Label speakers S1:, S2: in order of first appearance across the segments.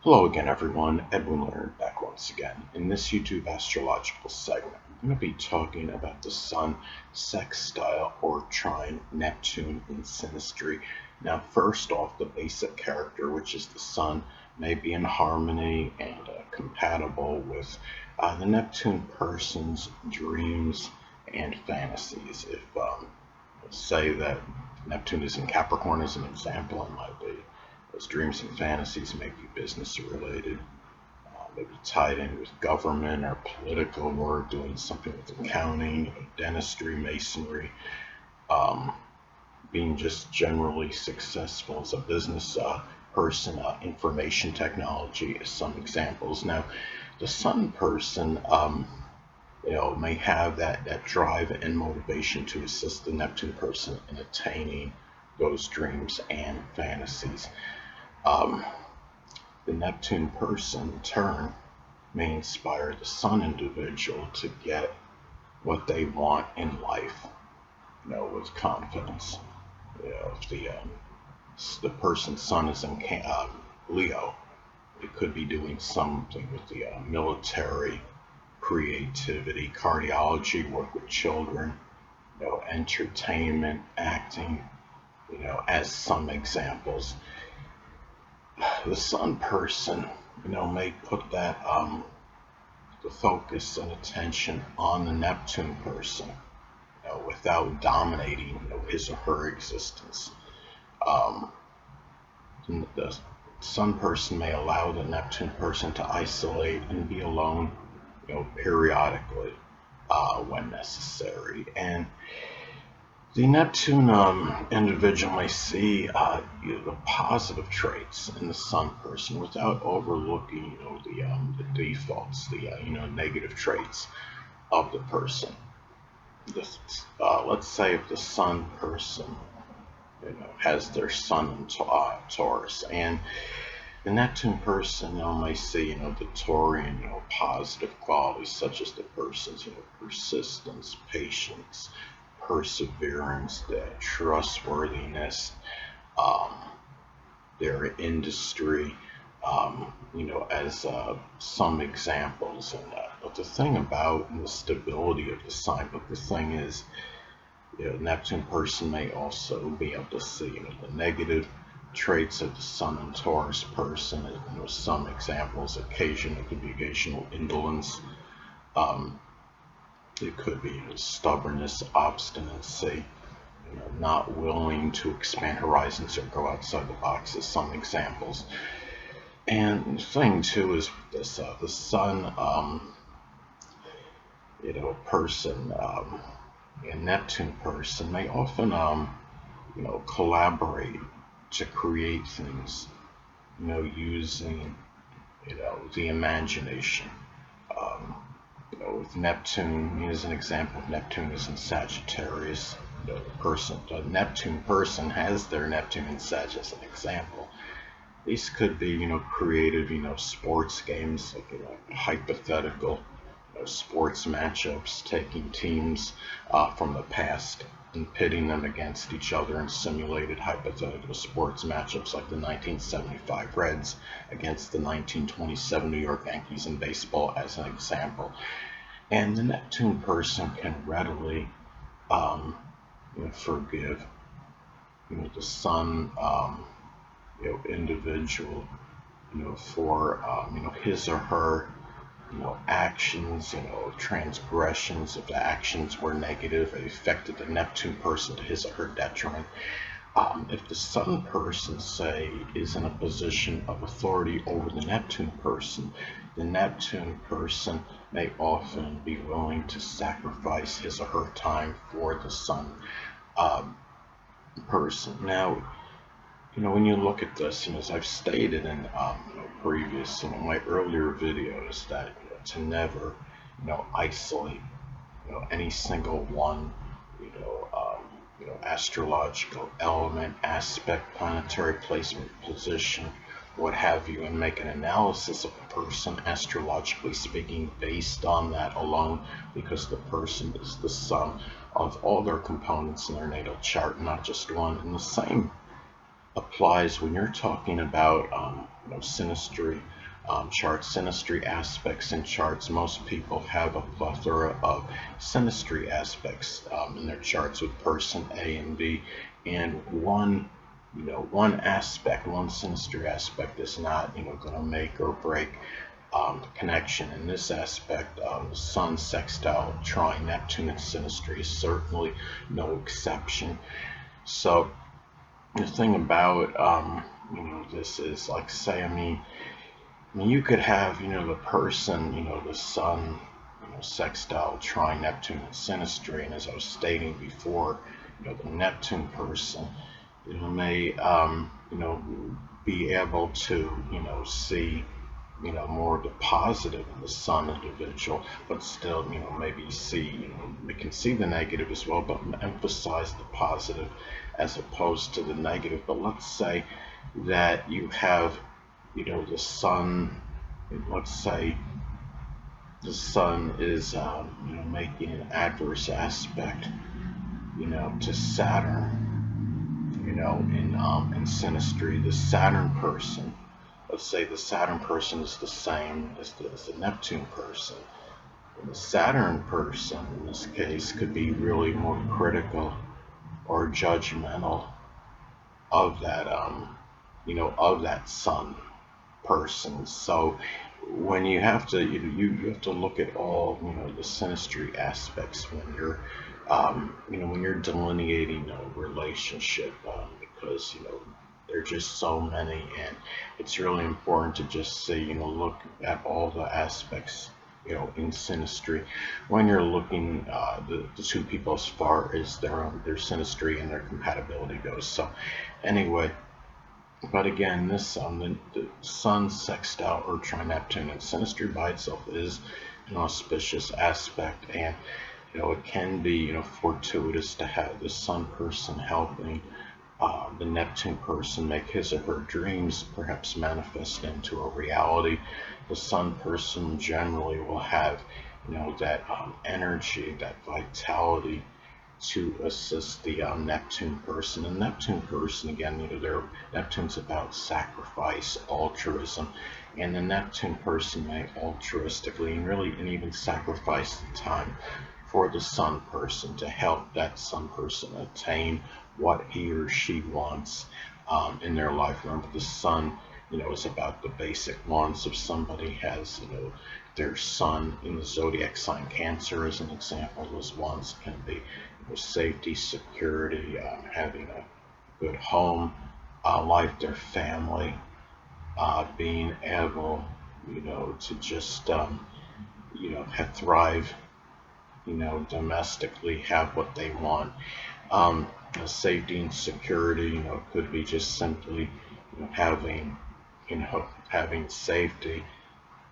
S1: Hello again, everyone. Edwin Learnard back once again. In this YouTube astrological segment, I'm going to be talking about the Sun, Sextile, or Trine Neptune in Synastry. Now, first off, the basic character, which is the Sun, may be in harmony and compatible with the Neptune person's dreams and fantasies. If, say that Neptune is in Capricorn as an example, it might be those dreams and fantasies may be business related, maybe tied in with government or political work, doing something with accounting, dentistry, masonry, being just generally successful as a business person, information technology as some examples. Now, the Sun person, may have that drive and motivation to assist the Neptune person in attaining those dreams and fantasies. The Neptune person, in turn, may inspire the Sun individual to get what they want in life, with confidence. If the person's Sun is in Leo, it could be doing something with the military, creativity, cardiology, work with children, entertainment, acting, as some examples. The Sun person, may put that the focus and attention on the Neptune person, without dominating, his or her existence. The Sun person may allow the Neptune person to isolate and be alone, periodically when necessary. And the Neptune individual may see the positive traits in the Sun person without overlooking, the defaults, the negative traits of the person. Let's say if the Sun person, has their Sun in Taurus, and the Neptune person, may see, the Taurian, positive qualities such as the person's, persistence, patience, perseverance, their trustworthiness, their industry, as some examples. And but the thing about the stability of the sign, but the thing is, Neptune person may also be able to see, the negative traits of the Sun and Taurus person. Some examples: it could be occasional indolence. It could be stubbornness, obstinacy, not willing to expand horizons or go outside the box, as some examples. And the thing too is this: the Sun, person, a Neptune person may often, collaborate to create things, using, the imagination. With Neptune, as an example, Neptune is in Sagittarius. The Neptune person has their Neptune in Sag as an example. These could be, creative, sports games, like, hypothetical, sports matchups, taking teams from the past and pitting them against each other in simulated hypothetical sports matchups, like the 1975 Reds against the 1927 New York Yankees in baseball, as an example. And the Neptune person can readily forgive, the Sun, individual, for, his or her, actions, transgressions. If the actions were negative, it affected the Neptune person to his or her detriment. If the Sun person, say, is in a position of authority over the Neptune person, the Neptune person may often be willing to sacrifice his or her time for the Sun person. Now, when you look at this, as I've stated in previous, my earlier videos, that to never, isolate, any single one, astrological element, aspect, planetary placement, position, what have you, and make an analysis of a person, astrologically speaking, based on that alone, because the person is the sum of all their components in their natal chart, not just one and the same. applies when you're talking about synastry charts, synastry aspects in charts. Most people have a plethora of synastry aspects in their charts with person A and B, and one aspect, one synastry aspect is not going to make or break the connection. In this aspect, the Sun, Sextile, Trine, Neptune, and Synastry is certainly no exception. So the thing about this is, like, say, I mean you could have the person, the Sun, Sextile, Trine, Neptune, and Synastry, and as I was stating before, the Neptune person, may be able to see more the positive in the Sun individual, but still maybe see they can see the negative as well, but emphasize the positive as opposed to the negative. But let's say that you have the Sun, let's say the Sun is making an adverse aspect to Saturn, in synastry. The Saturn person, let's say the Saturn person is the same as the Neptune person. And the Saturn person in this case could be really more critical or judgmental of that of that Sun person. So when you have to you have to look at all the synastry aspects when you're when you're delineating a relationship, because there are just so many, and it's really important to just say look at all the aspects in synastry when you're looking the two people as far as their synastry and their compatibility goes. So anyway, but again, this the Sun, Sextile, or Trine, Neptune, and synastry by itself is an auspicious aspect, and it can be fortuitous to have the Sun person helping the Neptune person make his or her dreams perhaps manifest into a reality. The Sun person generally will have that energy, that vitality to assist the Neptune person. And Neptune person, again, Neptune's about sacrifice, altruism, and the Neptune person may altruistically and even sacrifice the time for the Sun person to help that Sun person attain what he or she wants in their life. Remember, the Sun, is about the basic wants. If somebody has, their Sun in the zodiac sign Cancer, as an example, those wants can be safety, security, having a good home, life, their family, being able, to just, thrive, domestically, have what they want. Safety and security, could be just simply, having, having safety.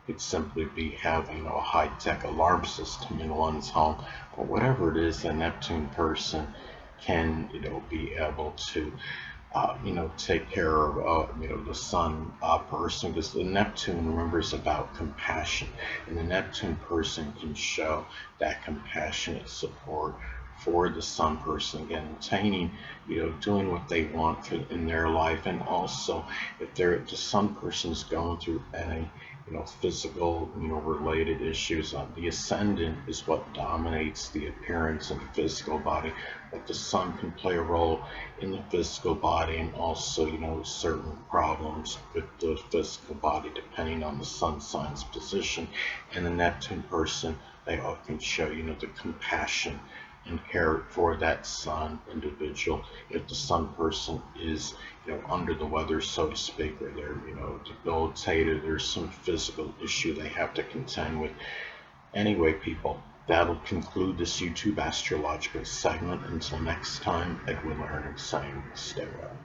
S1: Could simply be having a high-tech alarm system in one's home, or whatever it is. The Neptune person can, be able to, take care of, the Sun person, because the Neptune, remember, is about compassion, and the Neptune person can show that compassionate support for the Sun person, again, attaining, doing what they want in their life. And also, if the Sun person is going through any physical, related issues. The ascendant is what dominates the appearance of the physical body, but the Sun can play a role in the physical body, and also, certain problems with the physical body depending on the Sun sign's position. And the Neptune person, they often show, the compassion and care for that Sun individual. If the Sun person is, under the weather, so to speak, or they're, debilitated, there's some physical issue they have to contend with. Anyway, people, that'll conclude this YouTube astrological segment. Until next time, Edwin Learnard saying, stay well.